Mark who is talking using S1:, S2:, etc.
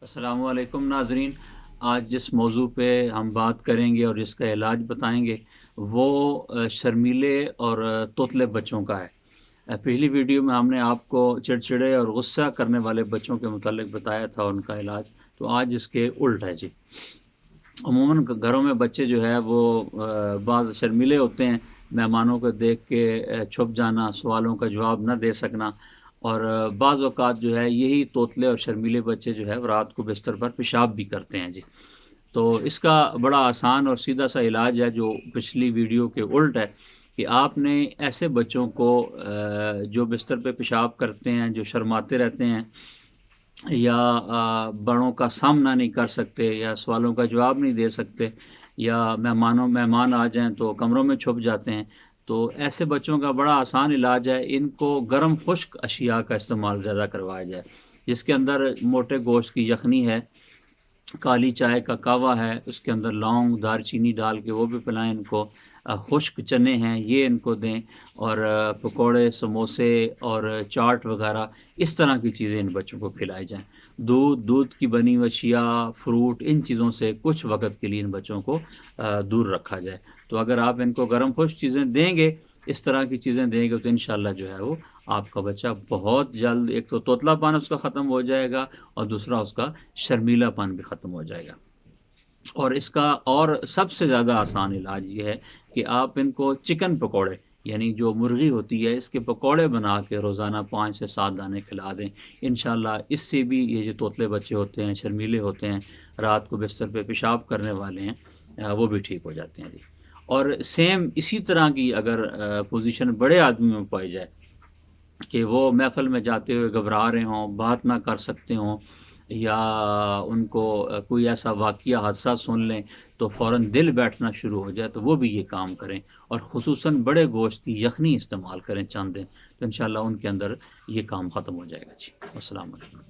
S1: अस्सलामुअलैकुम नाज़रीन। आज जिस मौजू पे हम बात करेंगे और जिसका इलाज बताएंगे वो शर्मीले और तोतले बच्चों का है। पहली वीडियो में हमने आपको चिड़चिड़े और गुस्सा करने वाले बच्चों के मुतालिक बताया था उनका इलाज। तो आज इसके उल्ट है जी। अमूमन घरों में बच्चे जो है वो बाज़ शर्मीले होते हैं। मेहमानों को देख के छुप जाना, सवालों का जवाब न दे सकना। और बाज़ औक़ात जो है यही तोतले और शर्मीले बच्चे जो है वो रात को बिस्तर पर पेशाब भी करते हैं जी। तो इसका बड़ा आसान और सीधा सा इलाज है जो पिछली वीडियो के उल्ट है कि आपने ऐसे बच्चों को जो बिस्तर पे पेशाब करते हैं, जो शर्माते रहते हैं या बड़ों का सामना नहीं कर सकते या सवालों का जवाब नहीं दे सकते या मेहमान आ जाएं तो कमरों में छुप जाते हैं, तो ऐसे बच्चों का बड़ा आसान इलाज है, इनको गर्म खुश्क अशिया का इस्तेमाल ज़्यादा करवाया जाए, जिसके अंदर मोटे गोश्त की यखनी है, काली चाय का कावा है, उसके अंदर लौंग दालचीनी डाल के वो भी पिलाएं इनको। खुश्क चने हैं ये इनको दें। और पकोड़े समोसे और चाट वगैरह इस तरह की चीज़ें इन बच्चों को खिलाई जाएं। दूध की बनी हुई अशिया, फ्रूट, इन चीज़ों से कुछ वक्त के लिए इन बच्चों को दूर रखा जाए। तो अगर आप इनको गर्म खुश्क चीज़ें देंगे, इस तरह की चीज़ें देंगे, तो इंशाल्लाह जो है वो आपका बच्चा बहुत जल्द, एक तो तोतलापन उसका ख़त्म हो जाएगा और दूसरा उसका शर्मीलापन भी ख़त्म हो जाएगा। और इसका और सबसे ज़्यादा आसान इलाज ये है कि आप इनको चिकन पकौड़े, यानी जो मुर्गी होती है इसके पकौड़े बना के रोज़ाना 5 से 7 दाने खिला दें। इंशाल्लाह इससे भी ये जो तोतले बच्चे होते हैं, शर्मीले होते हैं, रात को बिस्तर पे पेशाब करने वाले हैं, वो भी ठीक हो जाते हैं जी। और सेम इसी तरह की अगर पोजीशन बड़े आदमियों में पाई जाए कि वो महफ़िल में जाते हुए घबरा रहे हों, बात ना कर सकते हों या उनको कोई ऐसा वाक़या हादसा सुन लें तो फ़ौरन दिल बैठना शुरू हो जाए, तो वो भी ये काम करें और ख़ुसूसन बड़े गोश्त की यख़नी इस्तेमाल करें चंद दिन, तो इंशाअल्लाह उनके अंदर ये काम ख़त्म हो जाएगा जी। अस्सलाम वालेकुम।